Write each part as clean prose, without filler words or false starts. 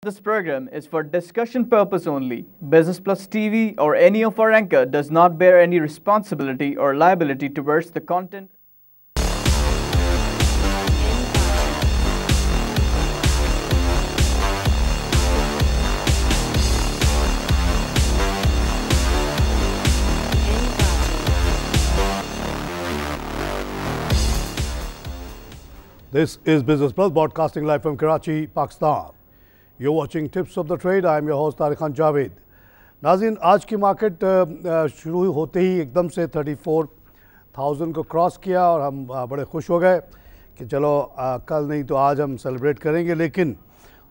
This program is for discussion purpose only. Business Plus TV or any of our anchor does not bear any responsibility or liability towards the content. This is Business Plus broadcasting live from Karachi, Pakistan. You're watching Tips of the Trade. I am your host Tariq Khan Javed. नाज़रीन, आज की market शुरू होते ही एकदम से 34,000 को cross किया और हम बड़े खुश हो गए कि चलो कल नहीं तो आज हम सेलिब्रेट करेंगे। लेकिन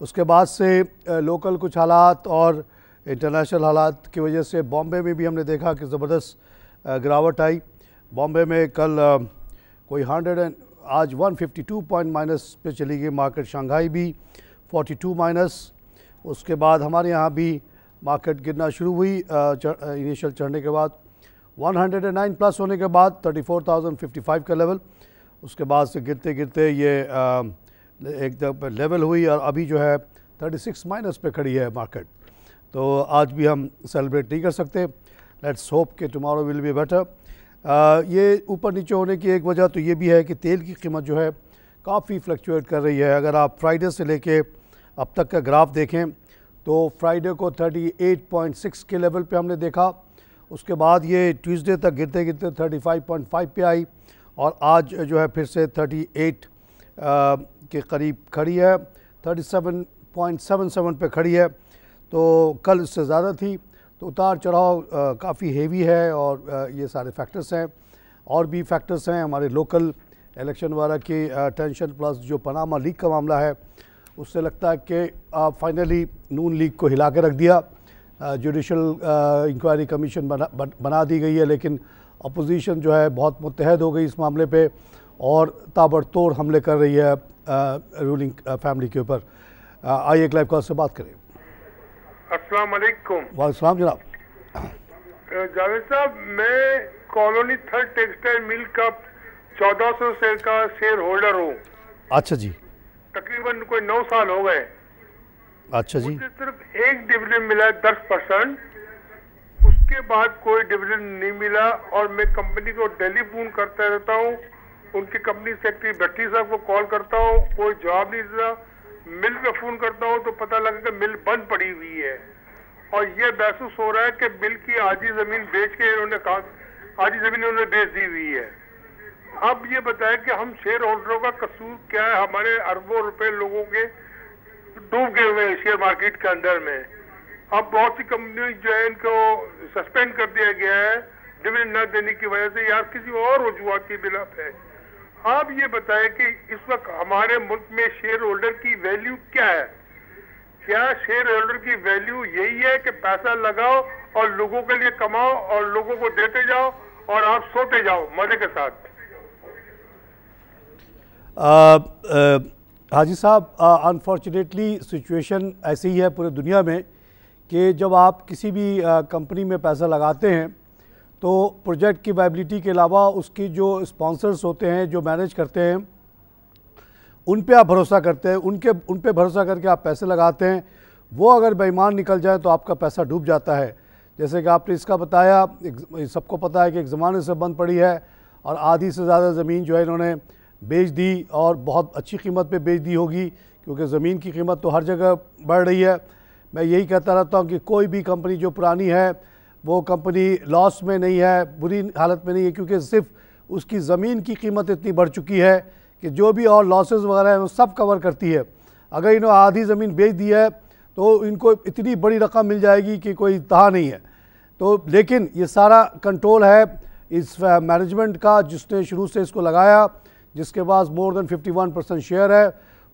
उसके बाद से लोकल कुछ हालात और इंटरनेशनल हालात की वजह से बॉम्बे में भी हमने देखा कि ज़बरदस्त गिरावट आई। बॉम्बे में कल कोई आज 152 पॉइंट माइनस पे चली गई मार्केट। शंघाई भी 42 माइनस। उसके बाद हमारे यहाँ भी मार्केट गिरना शुरू हुई इनिशियल चढ़ने के बाद 109 प्लस होने के बाद 34,055 का लेवल। उसके बाद से गिरते गिरते ये एक लेवल हुई और अभी जो है 36 माइनस पे खड़ी है मार्केट। तो आज भी हम सेलिब्रेट नहीं कर सकते। लेट्स होप कि टुमारो विल बी बेटर। ये ऊपर नीचे होने की एक वजह तो ये भी है कि तेल की कीमत जो है काफ़ी फ्लक्चुएट कर रही है। अगर आप फ्राइडे से लेके अब तक का ग्राफ देखें तो फ्राइडे को 38.6 के लेवल पे हमने देखा। उसके बाद ये ट्यूसडे तक गिरते गिरते 35.5 पे आई और आज जो है फिर से 38 के करीब खड़ी है, 37.77 पे खड़ी है। तो कल इससे ज़्यादा थी। तो उतार चढ़ाव काफ़ी हेवी है और ये सारे फैक्टर्स हैं। और भी फैक्टर्स हैं हमारे लोकल इलेक्शन वाला की टेंशन प्लस जो पनामा लीक का मामला है उससे लगता है कि फाइनली नून लीग को हिला के रख दिया। जुडिशल इंक्वायरी कमीशन बना दी गई है, लेकिन अपोजिशन जो है बहुत मुत्तहद हो गई इस मामले पे और ताबड़तोड़ हमले कर रही है रूलिंग फैमिली के ऊपर। आइए एक लाइव कॉल से बात करें। अस्सलाम वालेकुम। वालेकुम जनाब। जावेद साहब, मैं कॉलोनी थर्ड टेक्सटाइल मिल का 1400 शेयर का शेयर होल्डर हूँ। अच्छा जी। तकरीबन कोई 9 साल हो गए। अच्छा जी। मुझे सिर्फ एक डिविडेंड मिला है 10%। उसके बाद कोई डिविडेंड नहीं मिला और मैं कंपनी को टेलीफोन करता रहता हूँ। उनकी कंपनी सेक्रेटरी भट्टी साहब को कॉल करता हूँ, कोई जवाब नहीं देता। मिल पे फोन करता हूँ तो पता लगा कि मिल बंद पड़ी हुई है और ये महसूस हो रहा है कि मिल की आधी जमीन बेच के इन्होंने आधी जमीन उन्होंने बेच दी हुई है। अब ये बताया कि हम शेयर होल्डरों का कसूर क्या है? हमारे अरबों रुपए लोगों के डूब गए हुए हैं शेयर मार्केट के अंदर में। अब बहुत सी कंपनी जो है इनको सस्पेंड कर दिया गया है डिविडेंड न देने की वजह से या किसी और वजूहत की बिना पे। आप ये बताएं कि इस वक्त हमारे मुल्क में शेयर होल्डर की वैल्यू क्या है? क्या शेयर होल्डर की वैल्यू यही है कि पैसा लगाओ और लोगों के लिए कमाओ और लोगों को देते जाओ और आप सोते जाओ मजे के साथ? हाजी साहब, अनफॉर्चुनेटली सिचुएशन ऐसी ही है पूरे दुनिया में कि जब आप किसी भी कंपनी में पैसा लगाते हैं तो प्रोजेक्ट की वायबिलिटी के अलावा उसकी जो स्पॉन्सर्स होते हैं, जो मैनेज करते हैं, उन पे आप भरोसा करते हैं, उन पे भरोसा करके आप पैसे लगाते हैं। वो अगर बेईमान निकल जाए तो आपका पैसा डूब जाता है। जैसे कि आपने इसका बताया, सबको पता है कि एक ज़माने से बंद पड़ी है और आधी से ज़्यादा ज़मीन जो है इन्होंने बेच दी और बहुत अच्छी कीमत पे बेच दी होगी क्योंकि ज़मीन की कीमत तो हर जगह बढ़ रही है। मैं यही कहता रहता हूँ कि कोई भी कंपनी जो पुरानी है वो कंपनी लॉस में नहीं है, बुरी हालत में नहीं है, क्योंकि सिर्फ उसकी ज़मीन की कीमत इतनी बढ़ चुकी है कि जो भी और लॉसेस वगैरह हैं वो सब कवर करती है। अगर इन्होंने आधी ज़मीन बेच दी है तो इनको इतनी बड़ी रकम मिल जाएगी कि कोई इंतहा नहीं है। तो लेकिन ये सारा कंट्रोल है इस मैनेजमेंट का जिसने शुरू से इसको लगाया, जिसके पास मोर देन 51% शेयर है।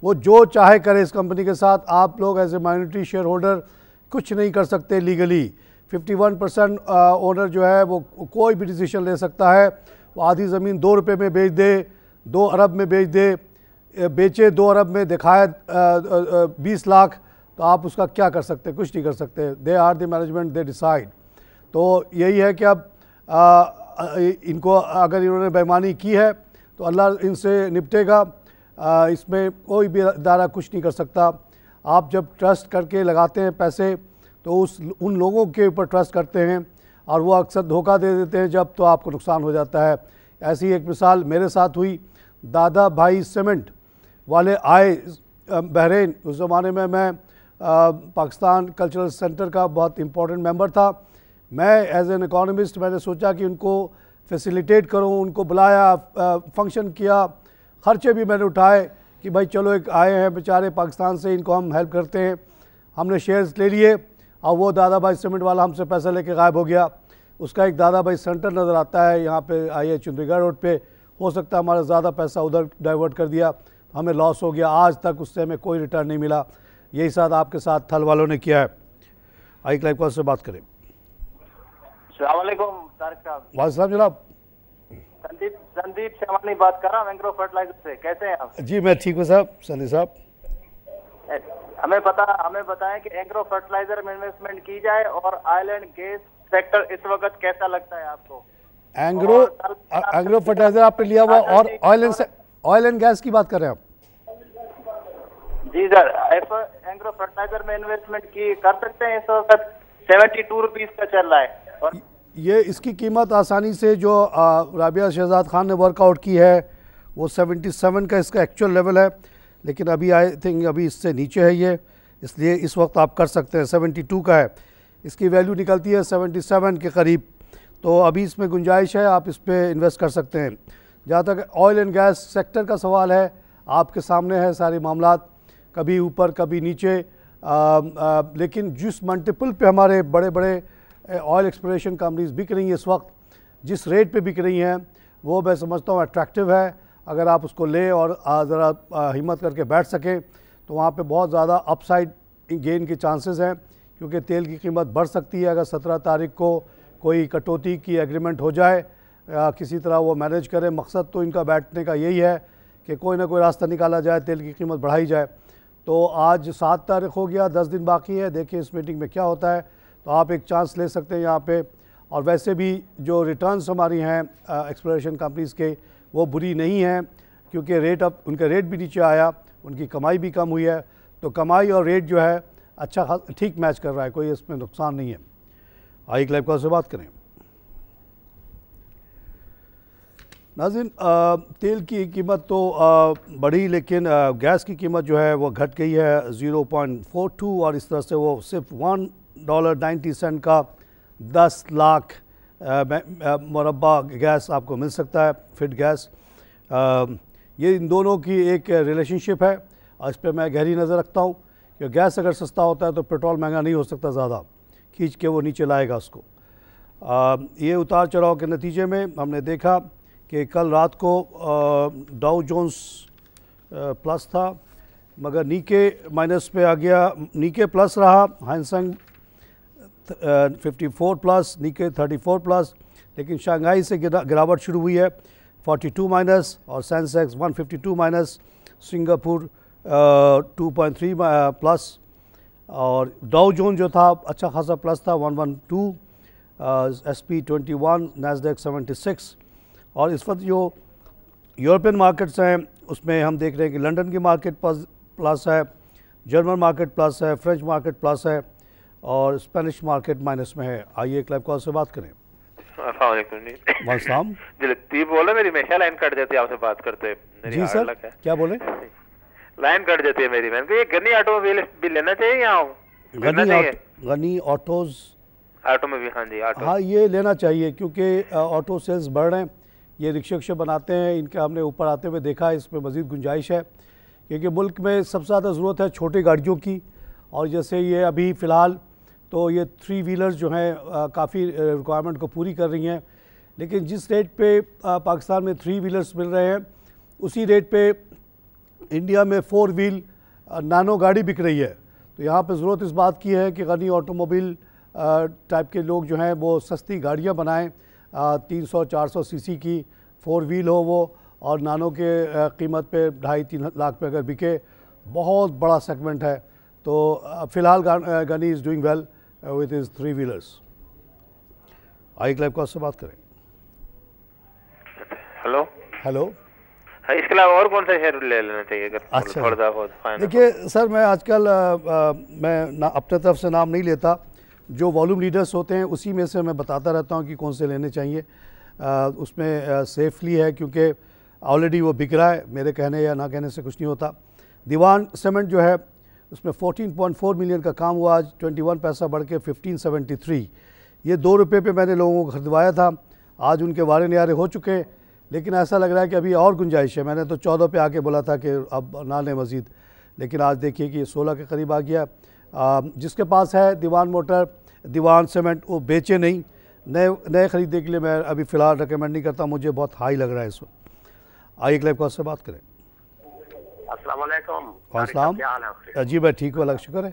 वो जो चाहे करे इस कंपनी के साथ। आप लोग as a minority share holder कुछ नहीं कर सकते लीगली। 51% ओनर जो है वो कोई भी डिसीजन ले सकता है। वो आधी ज़मीन 2 रुपये में बेच दे, 2 अरब में बेच दे, बेचे 2 अरब में दिखाए 20 लाख, तो आप उसका क्या कर सकते? कुछ नहीं कर सकते। They are the management, they decide. तो यही है कि अब इनको अगर इन्होंने बेईमानी की है तो अल्लाह इनसे निपटेगा। इसमें कोई भी इदारा कुछ नहीं कर सकता। आप जब ट्रस्ट करके लगाते हैं पैसे तो उन लोगों के ऊपर ट्रस्ट करते हैं और वो अक्सर धोखा दे देते हैं जब, तो आपको नुकसान हो जाता है। ऐसी एक मिसाल मेरे साथ हुई। दादा भाई सीमेंट वाले आए बहरीन, उस ज़माने में मैं पाकिस्तान कल्चरल सेंटर का बहुत इम्पोर्टेंट मेंबर था। मैं एज एन इकोनॉमिस्ट मैंने सोचा कि उनको फैसिलिटेट करूं, उनको बुलाया, फंक्शन किया, ख़र्चे भी मैंने उठाए कि भाई चलो एक आए हैं बेचारे पाकिस्तान से, इनको हम हेल्प करते हैं। हमने शेयर्स ले लिए और वो दादा भाई सीमेंट वाला हमसे पैसा लेके गायब हो गया। उसका एक दादा भाई सेंटर नज़र आता है यहाँ पे आइए चुंदरीगढ़ रोड पे, हो सकता है हमारा ज़्यादा पैसा उधर डाइवर्ट कर दिया, हमें लॉस हो गया। आज तक उससे हमें कोई रिटर्न नहीं मिला। यही साथ आपके साथ थल वालों ने किया है। आई क्लाइव कॉल से बात करें। अस्सलामुअलैकुम तारिक साहब। वालेकुम जनाब। संदीप शमानी बात कर रहा हूँ एंग्रो फर्टिलाइजर से। कैसे हैं आप? जी मैं ठीक हूँ साहब। संदीप साहब हमें बताएं कि एंग्रो फर्टिलाइजर में इन्वेस्टमेंट की जाए और ऑयल एंड गैस सेक्टर इस वक्त कैसा लगता है आपको? एंग्रो फर्टिलाइजर आपने लिया हुआ और ऑयल एंड गैस की बात कर रहे हैं आप? जी सर, एंग्रो फर्टिलाइजर में इन्वेस्टमेंट की कर सकते हैं। इस वक्त 72 रुपीज का चल रहा है और ये इसकी कीमत आसानी से जो राबिया शहजाद खान ने वर्कआउट की है वो 77 का इसका एक्चुअल लेवल है, लेकिन अभी आई थिंक अभी इससे नीचे है ये, इसलिए इस वक्त आप कर सकते हैं। 72 का है, इसकी वैल्यू निकलती है 77 के करीब, तो अभी इसमें गुंजाइश है, आप इस पर इन्वेस्ट कर सकते हैं। जहाँ तक ऑयल एंड गैस सेक्टर का सवाल है, आपके सामने है सारे मामलात, कभी ऊपर कभी नीचे, लेकिन जिस मल्टीपल पे हमारे बड़े बड़े ऑयल एक्सप्लोरेशन कंपनीज बिक रही हैं इस वक्त, जिस रेट पे बिक रही हैं वो मैं समझता हूँ अट्रैक्टिव है। अगर आप उसको लें और ज़रा हिम्मत करके बैठ सकें तो वहाँ पे बहुत ज़्यादा अपसाइड गेन के चांसेस हैं, क्योंकि तेल की कीमत बढ़ सकती है। अगर 17 तारीख को कोई कटौती की एग्रीमेंट हो जाए, किसी तरह वो मैनेज करें, मकसद तो इनका बैठने का यही है कि कोई ना कोई रास्ता निकाला जाए, तेल की कीमत बढ़ाई जाए। तो आज 7 तारीख हो गया, 10 दिन बाकी है, देखिए इस मीटिंग में क्या होता है, तो आप एक चांस ले सकते हैं यहाँ पे। और वैसे भी जो रिटर्न्स हमारी हैं एक्सप्लोरेशन कंपनीज़ के वो बुरी नहीं हैं, क्योंकि उनका रेट भी नीचे आया, उनकी कमाई भी कम हुई है, तो कमाई और रेट जो है अच्छा ठीक मैच कर रहा है, कोई इसमें नुकसान नहीं है। आई क्लाइव कॉल से बात करें। नाज़रीन, तेल की कीमत तो बढ़ी, लेकिन गैस की कीमत जो है वो घट गई है 0.42, और इस तरह से वो सिर्फ $1.90 का 10 लाख मुरब्बा गैस आपको मिल सकता है, फिट गैस। ये इन दोनों की एक रिलेशनशिप है और इस पर मैं गहरी नज़र रखता हूँ कि गैस अगर सस्ता होता है तो पेट्रोल महंगा नहीं हो सकता, ज़्यादा खींच के वो नीचे लाएगा उसको। ये उतार चढ़ाव के नतीजे में हमने देखा कि कल रात को डाउ जोन्स प्लस था, मगर नीके माइनस पे आ गया, नीके प्लस रहा, हाइसेंग 54 प्लस, नीके 34 प्लस, लेकिन शंघाई से गिरावट शुरू हुई है 42 माइनस, और सेंसेक्स 152 माइनस, सिंगापुर 2.3 प्लस, और डाउ जोन जो था अच्छा खासा प्लस था 112, SP 21, नैस्डैक 76। और इस वक्त जो यूरोपियन मार्केट्स हैं उसमें हम देख रहे हैं कि लंदन की मार्केट प्लस है, जर्मन मार्केट प्लस है, फ्रेंच मार्केट प्लस है, और स्पेनिश मार्केट माइनस में है। आइए क्लाइव कॉल से बात करें। वालेकुम जी बोले, मेरी हमेशा लाइन कट जाती है आपसे बात करते। जी सर, क्या बोले? लाइन कट जाती है मेरी। मैंने ये गनी ऑटोमोबाइल भी लेना चाहिए या गनी ऑटोज ऑटो में भी? हाँ जी, ऑटो, हाँ ये लेना चाहिए, क्योंकि ऑटो सेल्स बढ़ रहे हैं, ये रिक्शे बनाते हैं, इनके हमने ऊपर आते हुए देखा है, इसमें मज़ीद गुंजाइश है, क्योंकि मुल्क में सबसे ज़्यादा ज़रूरत है छोटी गाड़ियों की। और जैसे ये अभी फ़िलहाल तो ये 3 व्हीलर्स जो हैं काफ़ी रिक्वायरमेंट को पूरी कर रही हैं, लेकिन जिस रेट पे पाकिस्तान में 3 व्हीलर्स मिल रहे हैं, उसी रेट पे इंडिया में 4 व्हील नानो गाड़ी बिक रही है। तो यहाँ पे ज़रूरत इस बात की है कि गनी ऑटोमोबाइल टाइप के लोग जो हैं वो सस्ती गाड़ियाँ बनाएं, 300-400 सीसी की 4 व्हील हो वो, और नानो के कीमत पे 2.5-3 लाख पे अगर बिके, बहुत बड़ा सेगमेंट है। तो फ़िलहाल Ghani is doing well with his 3 wheelers. आई क्लाइव कॉल से बात करें। हेलो हेलो, इसके अलावा और कौन सा शेयर ले लेना चाहिए अगर अच्छा। थोड़ा सा फाइनल? देखिए सर, मैं आजकल मैं अपने तरफ से नाम नहीं लेता, जो वॉल्यूम लीडर्स होते हैं उसी में से मैं बताता रहता हूँ कि कौन से लेने चाहिए। उसमें सेफली है क्योंकि ऑलरेडी वो बिक रहा है, मेरे कहने या ना कहने से कुछ नहीं होता। दीवान सीमेंट जो है उसमें 14.4 मिलियन का काम हुआ, आज 21 पैसा बढ़ के 1573। ये 2 रुपये पे मैंने लोगों को खरीदवाया था, आज उनके वारे न्यारे हो चुके हैं, लेकिन ऐसा लग रहा है कि अभी और गुंजाइश है। मैंने तो 14 पे आके बोला था कि अब ना लें मज़ीद, लेकिन आज देखिए कि ये 16 के करीब आ गया। जिसके पास है दीवान मोटर, दीवान सीमेंट, वो बेचे नहीं, नए ख़रीदने के लिए मैं अभी फ़िलहाल रिकमेंड नहीं करता, मुझे बहुत हाई लग रहा है इस वक्त। आइए लाइव कॉल से बात करें। अस्सलाम वालेकुम। वालेकुम। क्या हाल है आपके? जी मैं ठीक हूँ, अल्लाह का शुक्र है।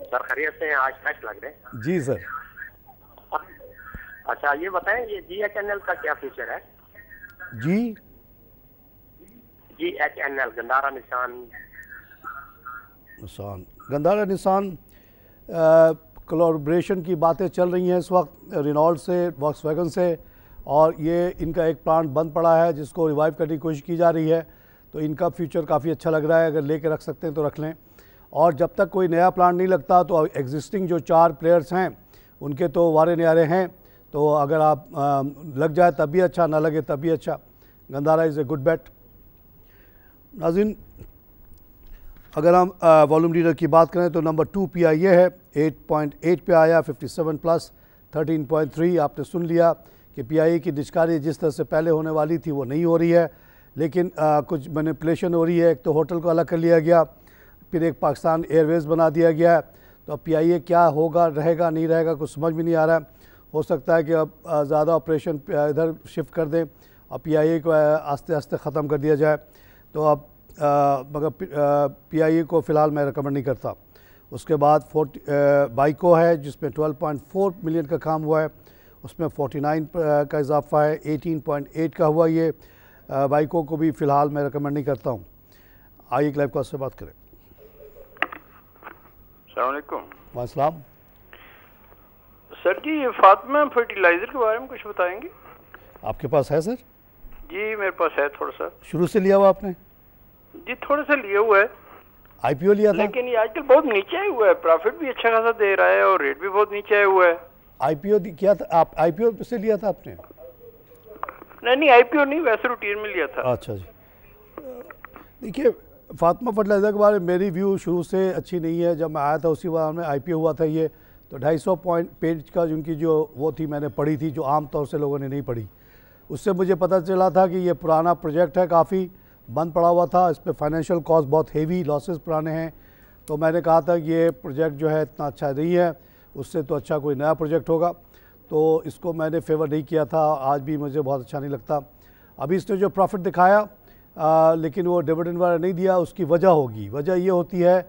सर खैरियत से हैं? आज टेस्ट लग रहे हैं। जी सर। अच्छा ये बताएं, ये GHNL का क्या फ्यूचर है? GHNL Gandhara Nissan Nissan collaboration की बातें चल रही हैं इस वक्त रेनॉल्ट से, वॉक्सवैगन से, और ये इनका एक प्लांट बंद पड़ा है जिसको रिवाइव करने की कोशिश की जा रही है। तो इनका फ्यूचर काफ़ी अच्छा लग रहा है, अगर लेके रख सकते हैं तो रख लें। और जब तक कोई नया प्लांट नहीं लगता तो एग्जिस्टिंग जो 4 प्लेयर्स हैं उनके तो वारे न्यारे हैं, तो अगर आप लग जाए तब भी अच्छा, ना लगे तब भी अच्छा। गंधारा इज़ ए गुड बेट। नाज़रीन, अगर हम वॉल्यूम लीडर की बात करें तो नंबर 2 PIA है, 8.8 पे आया, 57 प्लस 13.3। आपने सुन लिया कि PIA की निष्कारी जिस तरह से पहले होने वाली थी वो नहीं हो रही है, लेकिन कुछ मैनिपुलेशन हो रही है। एक तो होटल को अलग कर लिया गया, फिर एक पाकिस्तान एयरवेज़ बना दिया गया है, तो अब PIA क्या होगा, रहेगा नहीं रहेगा, कुछ समझ में नहीं आ रहा है। हो सकता है कि अब ज़्यादा ऑपरेशन इधर शिफ्ट कर दें और PIA को आस्ते आस्ते ख़त्म कर दिया जाए। तो अब मगर PIA को फ़िलहाल मैं रिकमेंड नहीं करता। उसके बाद बाइको है जिसमें 12.4 मिलियन का काम हुआ है, उसमें 49 का इजाफा है, 18.8 का हुआ। ये बाइको को भी फ़िलहाल मैं रिकमेंड नहीं करता हूँ। आइए लाइव कॉल से बात करें। अस्सलाम वालेकुम। वालेकुम। सर जी, ये फातिमा फर्टिलाइज़र के बारे में कुछ बताएंगे? आपके पास है सर? जी मेरे पास है थोड़ा सा। शुरू से लिया हुआ आपने? जी थोड़ा सा लिया हुआ है। IPO लिया था? लेकिन ये आजकल बहुत नीचे आया हुआ है, प्रॉफिट भी अच्छा खासा दे रहा है और रेट भी बहुत नीचे आया हुआ है। IPO किया था आप? IPO से लिया था आपने? नहीं IPO नहीं, वैसे रूटीन में लिया था। अच्छा जी। देखिए फातिमा फर्टिलाइज़र के बारे में मेरी व्यू शुरू से अच्छी नहीं है। जब मैं आया था उसी बार में IPO हुआ था ये, तो 250 पेज का उनकी जो वो थी मैंने पढ़ी थी, जो आम तौर से लोगों ने नहीं पढ़ी। उससे मुझे पता चला था कि ये पुराना प्रोजेक्ट है, काफ़ी बंद पड़ा हुआ था, इस पर फाइनेंशियल कॉस्ट बहुत हेवी, लॉसेस पुराने हैं। तो मैंने कहा था कि ये प्रोजेक्ट जो है इतना अच्छा नहीं है, उससे तो अच्छा कोई नया प्रोजेक्ट होगा, तो इसको मैंने फेवर नहीं किया था। आज भी मुझे बहुत अच्छा नहीं लगता। अभी इसने जो प्रॉफिट दिखाया लेकिन वो डिविडेंड वाला नहीं दिया, उसकी वजह होगी। वजह ये होती है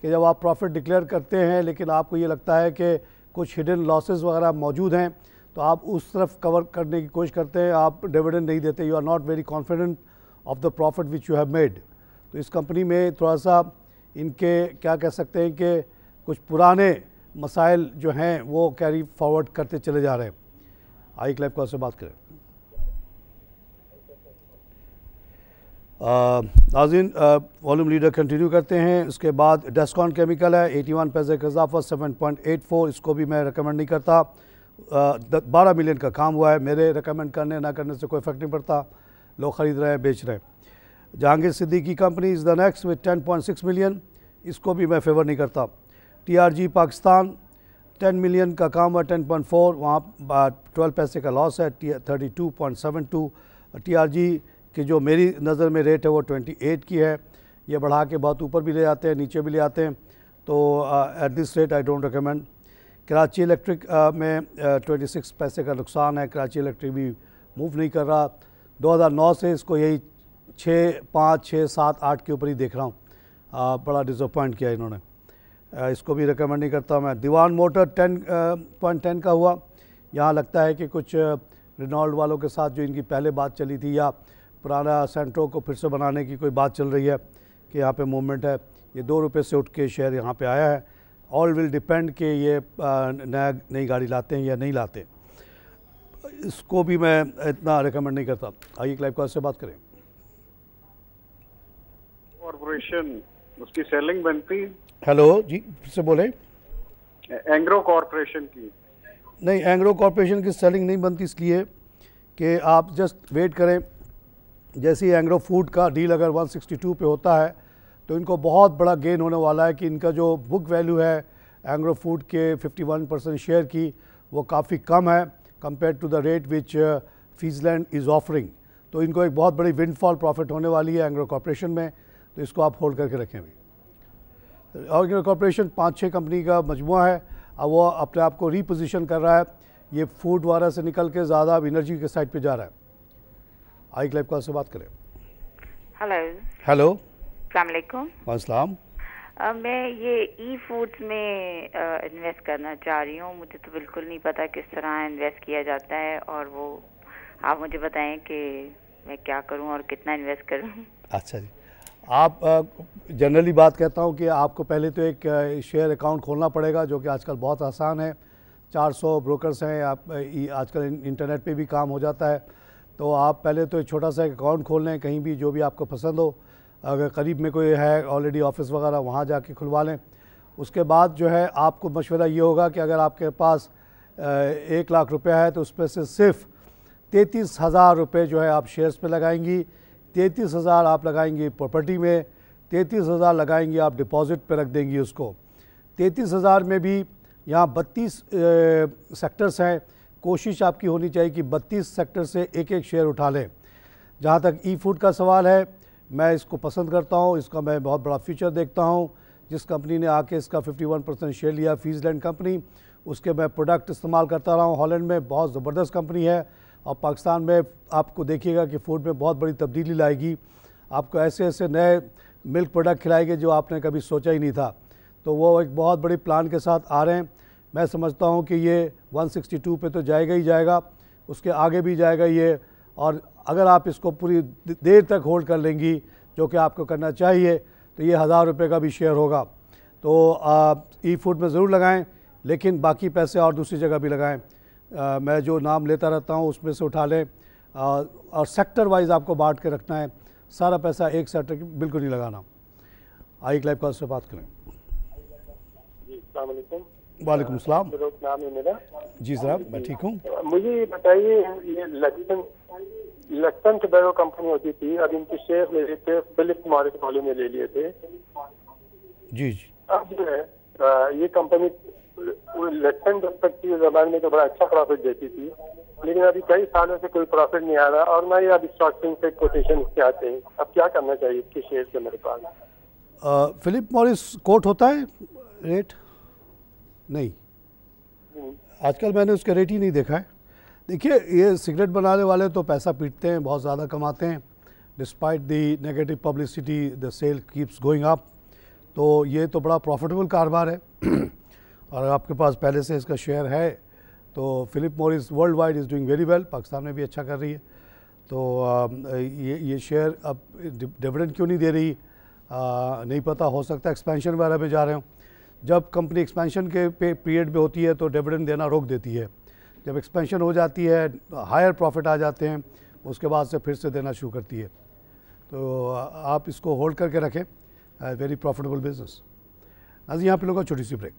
कि जब आप प्रॉफिट डिक्लेयर करते हैं लेकिन आपको ये लगता है कि कुछ हिडन लॉसेस वगैरह मौजूद हैं, तो आप उस तरफ कवर करने की कोशिश करते हैं, आप डिविडेंड नहीं देते। You are not very confident of the profit which you have made. तो इस कंपनी में थोड़ा सा इनके क्या कह सकते हैं कि कुछ पुराने मसाइल जो हैं वो कैरी फॉरवर्ड करते चले जा रहे हैं। आइए क्लाइव कॉल से बात करें। नाज़रीन, वॉल्यूम लीडर कंटिन्यू करते हैं। उसके बाद डेस्कॉन केमिकल है, 81 पैसे का इजाफा, 7.84। इसको भी मैं रिकमेंड नहीं करता। 12 मिलियन का काम हुआ है, मेरे रिकमेंड करने ना करने से कोई इफेक्ट नहीं पड़ता, लोग ख़रीद रहे हैं, बेच रहे हैं। Jahangir Siddiqui company is the next with 10.6 million, इसको भी मैं फेवर नहीं करता। TRG पाकिस्तान 10 मिलियन का काम हुआ, 10.4, वहाँ 12 पैसे का लॉस है, 32.72। TRG की जो मेरी नज़र में रेट है वो 28 की है। ये बढ़ा के बहुत ऊपर भी ले जाते हैं, नीचे भी ले आते हैं, तो at this rate I don't recommend. Karachi electric में 26 पैसे का नुकसान है, कराची इलेक्ट्रिक भी मूव नहीं कर रहा। 2009 से इसको यही 6, 5, 6, 7, 8 के ऊपर ही देख रहा हूँ। बड़ा डिसअपॉइंट किया इन्होंने, इसको भी रिकमेंड नहीं करता मैं। दीवान मोटर 10.10 का हुआ। यहाँ लगता है कि कुछ रेनॉल्ट वालों के साथ जो इनकी पहले बात चली थी या पुराना सेंट्रो को फिर से बनाने की कोई बात चल रही है कि यहाँ पे मूवमेंट है। ये 2 रुपये से उठ के शेयर यहाँ पे आया है। ऑल विल डिपेंड कि ये नई गाड़ी लाते हैं या नहीं लाते। इसको भी मैं इतना रिकमेंड नहीं करता। आइए क्लाइव कॉल से बात करें। कॉर्पोरेशन उसकी सेलिंग बनती? हेलो जी, फिर से बोले। एंग्रो कॉर्पोरेशन की? नहीं, एंग्रो कॉर्पोरेशन की सेलिंग नहीं बनती, इसलिए कि आप जस्ट वेट करें। जैसे ही एंग्रो फूड का डील अगर 162 पे होता है तो इनको बहुत बड़ा गेन होने वाला है कि इनका जो बुक वैल्यू है एंग्रो फूड के 51% शेयर की, वो काफ़ी कम है compare to the rate which फीसलैंड इज़ ऑफरिंग। तो इनको एक बहुत बड़ी विंडफॉल प्रॉफिट होने वाली है एंग्रो कॉर्पोरेशन में, तो इसको आप होल्ड करके रखें भी। और एंग्रो कॉर्पोरेशन 5-6 कंपनी का मजमुआ है, अब वो अपने आप को रीपोजिशन कर रहा है। ये फूड वाला से निकल के ज़्यादा अब एनर्जी के साइड पे जा रहा है। आई क्लाइब कॉल से बात करें। हेलो, अस्सलाम वालेकुम। अस्सलाम। मैं ये ई फूड्स में इन्वेस्ट करना चाह रही हूँ। मुझे तो बिल्कुल नहीं पता किस तरह इन्वेस्ट किया जाता है, और वो आप मुझे बताएं कि मैं क्या करूँ और कितना इन्वेस्ट करूँ। अच्छा जी, आप जनरली बात कहता हूँ कि आपको पहले तो एक शेयर अकाउंट खोलना पड़ेगा, जो कि आजकल बहुत आसान है। 400 ब्रोकर्स हैं, आप आजकल इंटरनेट पे भी काम हो जाता है। तो आप पहले तो एक छोटा सा अकाउंट खोल लें कहीं भी, जो भी आपको पसंद हो। अगर करीब में कोई है ऑलरेडी ऑफिस वगैरह, वहाँ जाके खुलवा लें। उसके बाद जो है आपको मशवरा ये होगा कि अगर आपके पास 1 लाख रुपया है तो उस पर से सिर्फ 33,000 रुपये जो है आप शेयर्स पे लगाएंगी, 33,000 आप लगाएंगी प्रॉपर्टी में, 33,000 लगाएंगी आप डिपॉजिट पे रख देंगी उसको। 33,000 में भी यहाँ 32 सेक्टर्स हैं। कोशिश आपकी होनी चाहिए कि 32 सेक्टर से एक एक शेयर उठा लें। जहाँ तक ई फूड का सवाल है, मैं इसको पसंद करता हूँ, इसका मैं बहुत बड़ा फ्यूचर देखता हूँ। जिस कंपनी ने आके इसका 51% शेयर लिया, फीसलैंड कंपनी, उसके मैं प्रोडक्ट इस्तेमाल करता रहा हूँ। हॉलैंड में बहुत ज़बरदस्त कंपनी है, और पाकिस्तान में आपको देखिएगा कि फूड में बहुत बड़ी तब्दीली लाएगी। आपको ऐसे ऐसे नए मिल्क प्रोडक्ट खिलाएंगे जो आपने कभी सोचा ही नहीं था। तो वो एक बहुत बड़ी प्लान के साथ आ रहे हैं। मैं समझता हूँ कि ये 162 पे तो जाएगा ही जाएगा, उसके आगे भी जाएगा ये। और अगर आप इसको पूरी देर तक होल्ड कर लेंगी, जो कि आपको करना चाहिए, तो ये 1000 रुपये का भी शेयर होगा। तो आप ई फूड में ज़रूर लगाएं, लेकिन बाकी पैसे और दूसरी जगह भी लगाएं। मैं जो नाम लेता रहता हूँ उसमें से उठा लें, और सेक्टर वाइज आपको बांट के रखना है। सारा पैसा एक सेक्टर की बिल्कुल नहीं लगाना। आई क्लाइब कॉल से बात करें। जी, अस्सलाम वालेकुम। वालेकुम सलाम। नाम है मेरा। जी साहब, मैं ठीक हूँ। मुझे ये बताइए, ये लक्सन टोबैको कंपनी होती थी, अब इनके शेयर मेरे थे फिलिप मॉरिस वाले में ले लिए थे। जी जी। अब जो है ये कंपनी लक्सन की जमाने में तो बड़ा अच्छा प्रॉफिट देती थी, लेकिन अभी कई सालों से कोई प्रॉफिट नहीं आ रहा, और ना ये अभी स्टॉकिंग से कोटेशन इसके आते हैं। अब क्या करना चाहिए इसके शेयर से मेरे पास? फिलिप मॉरिस कोट होता है रेट? नहीं, आजकल मैंने उसका रेट ही नहीं देखा है। देखिए, ये सिगरेट बनाने वाले तो पैसा पीटते हैं, बहुत ज़्यादा कमाते हैं। Despite the negative publicity the sale keeps going up. तो ये तो बड़ा प्रॉफिटेबल कारोबार है। और आपके पास पहले से इसका शेयर है, तो Philip Morris world wide is doing very well, Pakistan में भी अच्छा कर रही है। तो ये शेयर अब डिविडेंड क्यों नहीं दे रही, नहीं पता। हो सकता है एक्सपेंशन वगैरह में जा रहे हो। जब कंपनी एक्सपेंशन के पीरियड में होती है तो डिविडेंड देना रोक देती है। जब एक्सपेंशन हो जाती है, हायर प्रॉफिट आ जाते हैं, उसके बाद से फिर से देना शुरू करती है। तो आप इसको होल्ड करके रखें, वेरी प्रॉफिटेबल बिजनेस। आज यहाँ पे लोगों को छोटी सी break.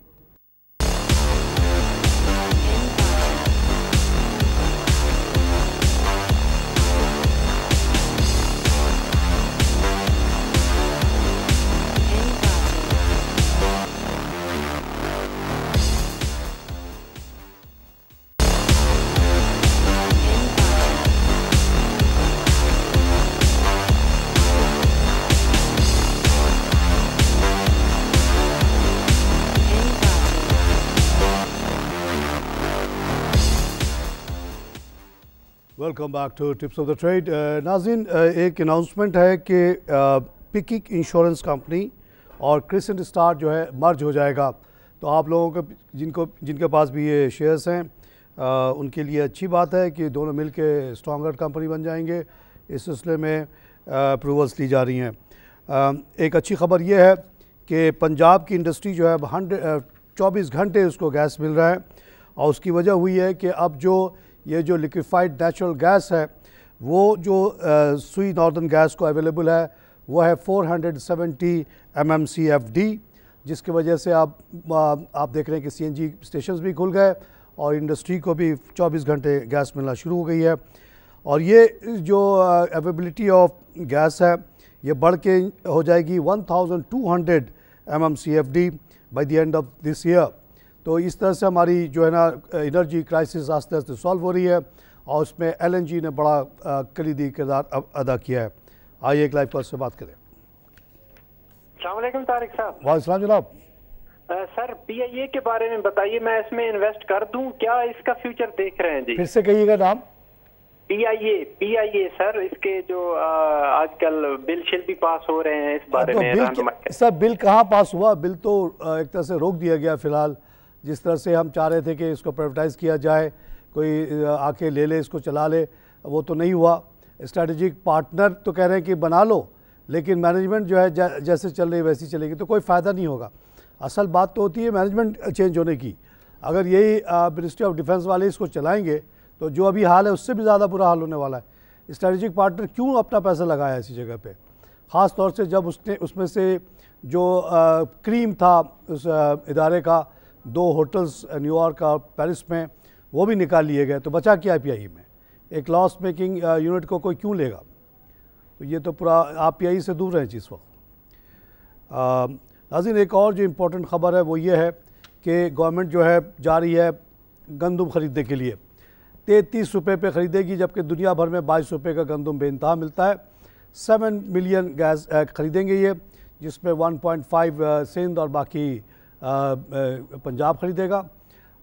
Welcome back to tips of the trade. नाज़रीन, एक अनाउंसमेंट है कि पिकिक इंश्योरेंस कंपनी और क्रिसेंट स्टार जो है मर्ज हो जाएगा। तो आप लोगों को जिनके पास भी ये शेयर्स हैं, उनके लिए अच्छी बात है कि दोनों मिल के स्ट्रॉन्गर कंपनी बन जाएंगे। इस सिलसिले में अप्रूवल्स ली जा रही हैं। एक अच्छी खबर ये है कि पंजाब की इंडस्ट्री जो है 24 घंटे उसको गैस मिल रहा है, और उसकी वजह हुई है कि अब ये जो लिक्विफाइड नेचुरल गैस है, वो जो सुई नॉर्दर्न गैस को अवेलेबल है, वो है 470 MMCFD, जिसकी वजह से आप देख रहे हैं कि CNG स्टेशंस भी खुल गए और इंडस्ट्री को भी 24 घंटे गैस मिलना शुरू हो गई है। और ये जो अवेलेबिलिटी ऑफ गैस है ये बढ़ के हो जाएगी 1200 MMCFD by the end of this year. तो इस तरह से हमारी जो है ना एनर्जी क्राइसिस आस्ते आस्ते सॉल्व हो रही है और उसमें LNG ने बड़ा कलीदी किरदार अदा किया है। आइए एक लाइव कॉल से बात करें। अस्सलाम वालेकुम तारिक साहब। वालेकुम जनाब। सर PIA के बारे में बताइए, मैं इसमें इन्वेस्ट कर दूं क्या, इसका फ्यूचर देख रहे हैं जी? फिर से कहिएगा नाम। PIA सर, इसके जो आजकल बिल शिल भी पास हो रहे हैं इस बारे में। सर बिल कहाँ पास हुआ? बिल तो एक तरह से रोक दिया गया फिलहाल। जिस तरह से हम चाह रहे थे कि इसको प्राइवेटाइज किया जाए, कोई आके ले ले इसको चला ले, वो तो नहीं हुआ। स्ट्रैटेजिक पार्टनर तो कह रहे हैं कि बना लो, लेकिन मैनेजमेंट जो है जैसे चल रही वैसी चलेगी तो कोई फ़ायदा नहीं होगा। असल बात तो होती है मैनेजमेंट चेंज होने की। अगर यही मिनिस्ट्री ऑफ डिफेंस वाले इसको चलाएंगे तो जो अभी हाल है उससे भी ज़्यादा बुरा हाल होने वाला है। स्ट्रैटेजिक पार्टनर क्यों अपना पैसा लगाया ऐसी जगह पे, ख़ास तौर से जब उसमें से जो क्रीम था उस इदारे का, 2 होटल्स न्यूयॉर्क और पेरिस में, वो भी निकाल लिए गए। तो बचा क्या PIA में? एक लॉस मेकिंग यूनिट को कोई क्यों लेगा? तो ये तो पूरा आप PIA से दूर रहें इस वक्त। नाज़रीन, एक और जो इम्पोर्टेंट ख़बर है वो ये है कि गवर्नमेंट जो है जा रही है गंदम ख़रीदने के लिए। 33 रुपये पे ख़रीदेगी, जबकि दुनिया भर में 22 रुपये का गंदम बेइंतहा मिलता है। 7 मिलियन गैस ख़रीदेंगे ये, जिसमें 1.5 सिंध और बाकी पंजाब ख़रीदेगा।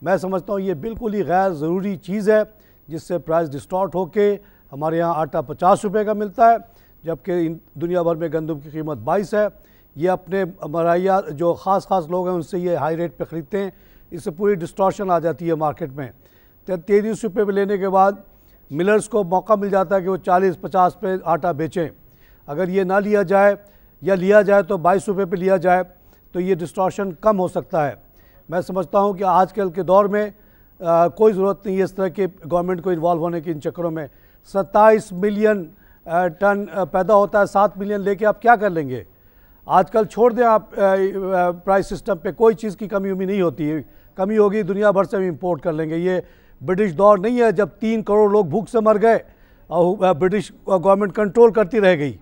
मैं समझता हूँ ये बिल्कुल ही गैर ज़रूरी चीज़ है, जिससे प्राइस डिस्टॉर्ट होके हमारे यहाँ आटा 50 रुपये का मिलता है, जबकि दुनिया भर में गंदम की कीमत 22 है। ये अपने मराइया जो ख़ास लोग हैं उनसे ये हाई रेट पे ख़रीदते हैं, इससे पूरी डिस्टॉर्शन आ जाती है मार्केट में। 33 रुपये पे लेने के बाद मिलर्स को मौका मिल जाता है कि वो 40-50 पे आटा बेचें। अगर ये ना लिया जाए या लिया जाए तो 22 रुपये पे लिया जाए तो ये डिस्टॉर्शन कम हो सकता है। मैं समझता हूँ कि आजकल के दौर में कोई ज़रूरत नहीं है इस तरह के गवर्नमेंट को इन्वॉल्व होने की इन चक्करों में। 27 मिलियन टन पैदा होता है, 7 मिलियन लेके आप क्या कर लेंगे? आजकल छोड़ दें आप प्राइस सिस्टम पे, कोई चीज़ की कमी उम्मीद नहीं होती है। कमी होगी दुनिया भर से हम इंपोर्ट कर लेंगे। ये ब्रिटिश दौर नहीं है जब 3 करोड़ लोग भूख से मर गए और ब्रिटिश गवर्नमेंट कंट्रोल करती रह गई।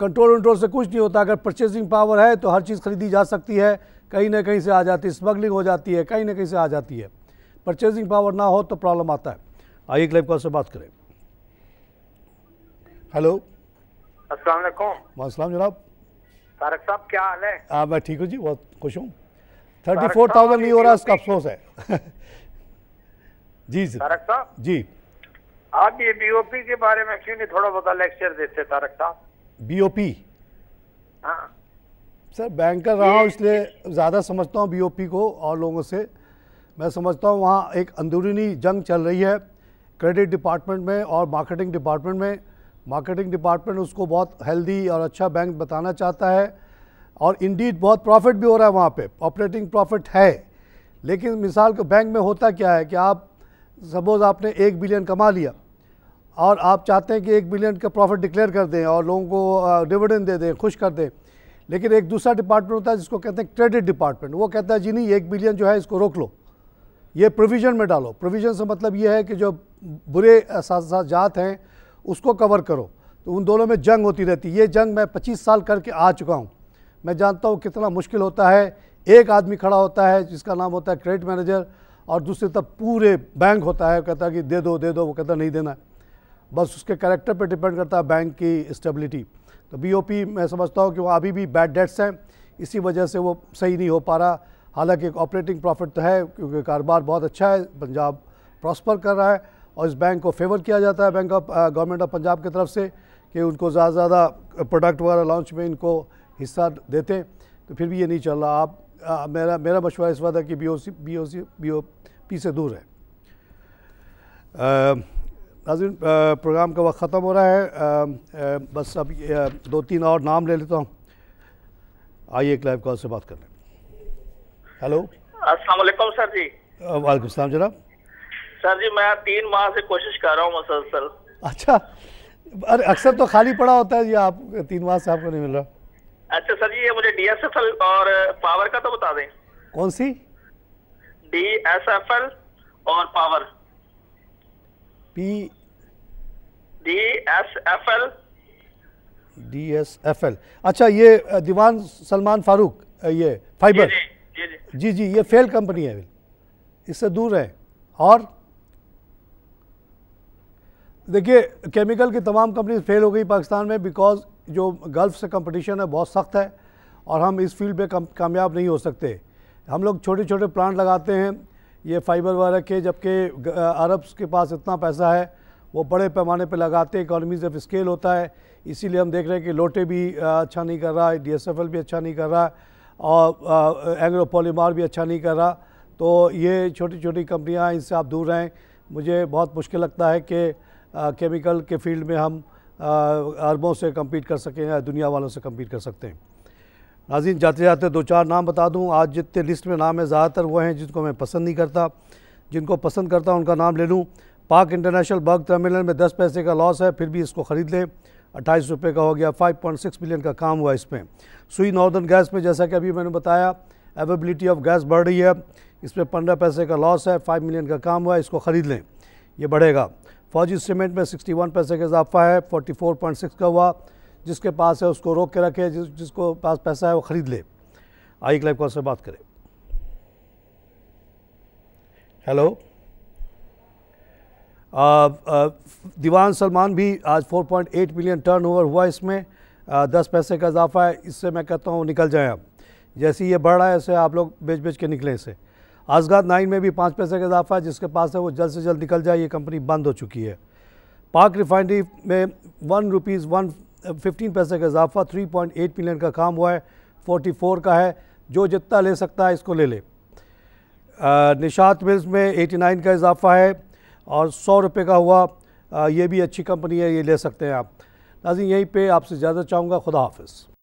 कंट्रोल से कुछ नहीं होता। अगर परचेजिंग पावर है तो हर चीज़ खरीदी जा सकती है, कहीं ना कहीं से आ जाती है, स्मगलिंग हो जाती है, कहीं ना कहीं से आ जाती है। परचेजिंग पावर ना हो तो प्रॉब्लम आता है। आइए एक लाइव कॉल से बात करें। हेलो, अस्सलाम वालेकुम। वालेकुम जनाब। तारक साहब क्या हाल है? मैं ठीक हूँ जी, बहुत खुश हूँ। 34,000 नहीं हो रहा, इसका अफसोस है। जी सर। तारक साहब जी, आप ये BOP के बारे में क्यों नहीं थोड़ा बहुत लेक्चर देते तारक साहब? BOP? हाँ सर, बैंकर रहा हूँ इसलिए ज़्यादा समझता हूँ BOP को और लोगों से। मैं समझता हूँ वहाँ एक अंदरूनी जंग चल रही है क्रेडिट डिपार्टमेंट में और मार्केटिंग डिपार्टमेंट में। मार्केटिंग डिपार्टमेंट उसको बहुत हेल्दी और अच्छा बैंक बताना चाहता है और इंडीड बहुत प्रॉफिट भी हो रहा है वहाँ पे, ऑपरेटिंग प्रॉफिट है। लेकिन मिसाल को बैंक में होता क्या है कि आप सपोज आपने 1 बिलियन कमा लिया और आप चाहते हैं कि 1 बिलियन का प्रॉफिट डिक्लेयर कर दें और लोगों को डिविडेंड दे दें, खुश कर दें। लेकिन एक दूसरा डिपार्टमेंट होता है जिसको कहते हैं क्रेडिट डिपार्टमेंट। वो कहता है जी नहीं, 1 बिलियन जो है इसको रोक लो, ये प्रोविज़न में डालो। प्रोविज़न से मतलब ये है कि जो बुरे जात हैं उसको कवर करो। तो उन दोनों में जंग होती रहती है। ये जंग मैं 25 साल करके आ चुका हूँ। मैं जानता हूँ कितना मुश्किल होता है। एक आदमी खड़ा होता है जिसका नाम होता है क्रेडिट मैनेजर और दूसरी तरफ पूरे बैंक होता है, कहता है कि दे दो दे दो, वो कहता नहीं देना। बस उसके कैरेक्टर पे डिपेंड करता है बैंक की स्टेबिलिटी। तो BOP मैं समझता हूँ कि वो अभी भी बैड डेट्स हैं, इसी वजह से वो सही नहीं हो पा रहा। हालांकि एक ऑपरेटिंग प्रॉफिट तो है क्योंकि कारोबार बहुत अच्छा है, पंजाब प्रॉस्पर कर रहा है और इस बैंक को फेवर किया जाता है गवर्नमेंट ऑफ पंजाब की तरफ से कि उनको ज़्यादा से ज़्यादा प्रोडक्ट वगैरह लॉन्च में इनको हिस्सा देते। तो फिर भी ये नहीं चल रहा। आप मेरा मशवरा इस बात है कि BOP से दूर है। नाज़रीन, प्रोग्राम का वक्त ख़त्म हो रहा है। बस अब 2-3 और नाम ले लेता हूँ। आइए एक लाइव कॉल से बात कर लें। हेलो, अस्सलाम वालेकुम सर जी। वालेकुम सलाम जनाब। सर जी मैं 3 माह से कोशिश कर रहा हूँ मुसलसल। अच्छा, अरे अक्सर तो खाली पड़ा होता है, ये आप 3 माह से आपको नहीं मिल रहा। अच्छा सर जी, ये मुझे DSFL और पावर का तो बता दें। कौन सी? DSFL और पावर। DSFL। अच्छा, ये दीवान सलमान फारूक, ये फाइबर। जी जी, ये फेल कंपनी है, इससे दूर है। और देखिए, केमिकल की तमाम कंपनी फेल हो गई पाकिस्तान में, बिकॉज जो गल्फ़ से कंपटीशन है बहुत सख्त है और हम इस फील्ड पे कामयाब नहीं हो सकते। हम लोग छोटे छोटे प्लांट लगाते हैं ये फाइबर वगैरह के, जबकि अरब्स के पास इतना पैसा है, वो बड़े पैमाने पे लगाते हैं, इकोनॉमीज ऑफ स्केल होता है। इसीलिए हम देख रहे हैं कि लोटे भी अच्छा नहीं कर रहा है, DSFL भी अच्छा नहीं कर रहा है और एग्रो पॉलीमर भी अच्छा नहीं कर रहा। तो ये छोटी छोटी कंपनियां, इनसे आप दूर रहें। मुझे बहुत मुश्किल लगता है कि केमिकल के फील्ड में हम अरबों से कम्पीट कर सकें या दुनिया वालों से कम्पीट कर सकते हैं। नाज़रीन, जाते जाते 2-4 नाम बता दूं। आज जितने लिस्ट में नाम है ज़्यादातर वो हैं जिनको मैं पसंद नहीं करता। जिनको पसंद करता उनका नाम ले लूँ। पाक इंटरनेशनल बर्ग टर्मिनल में 10 पैसे का लॉस है, फिर भी इसको ख़रीद लें। 28 रुपये का हो गया, 5.6 मिलियन का काम हुआ इसमें। सुई नॉर्दर्न गैस में, जैसा कि अभी मैंने बताया, अवेलेबिलिटी ऑफ गैस बढ़ रही है, इसमें 15 पैसे का लॉस है, 5 मिलियन का काम हुआ, इसको ख़रीद लें, ये बढ़ेगा। फौजी सीमेंट में 61 पैसे का इजाफा है, 44.6 का हुआ। जिसके पास है उसको रोक के रखे, जिसको पास पैसा है वो ख़रीद ले। आइए लाइव कॉल से बात करें। हेलो। दीवान सलमान भी आज 4.8 मिलियन टर्न ओवर हुआ, इसमें 10 पैसे का इजाफा है। इससे मैं कहता हूँ निकल जाएँ आप, जैसे ही ये बढ़ रहा है ऐसे आप लोग बेच के निकलें इसे। आज़गाद 9 में भी 5 पैसे का इजाफा है, जिसके पास है वो जल्द से जल्द निकल जाए, ये कंपनी बंद हो चुकी है। पाक रिफाइनरी में ₹1.15 पैसे का इजाफा, 3.8 मिलियन का काम हुआ है, 44 का है। जो जितना ले सकता है इसको ले ले। निशात मिल्स में 89 का इजाफा है और 100 रुपये का हुआ। ये भी अच्छी कंपनी है, ये ले सकते हैं आप। नाज़रीन, यहीं पे आपसे ज़्यादा चाहूँगा। खुदा हाफ़िज़।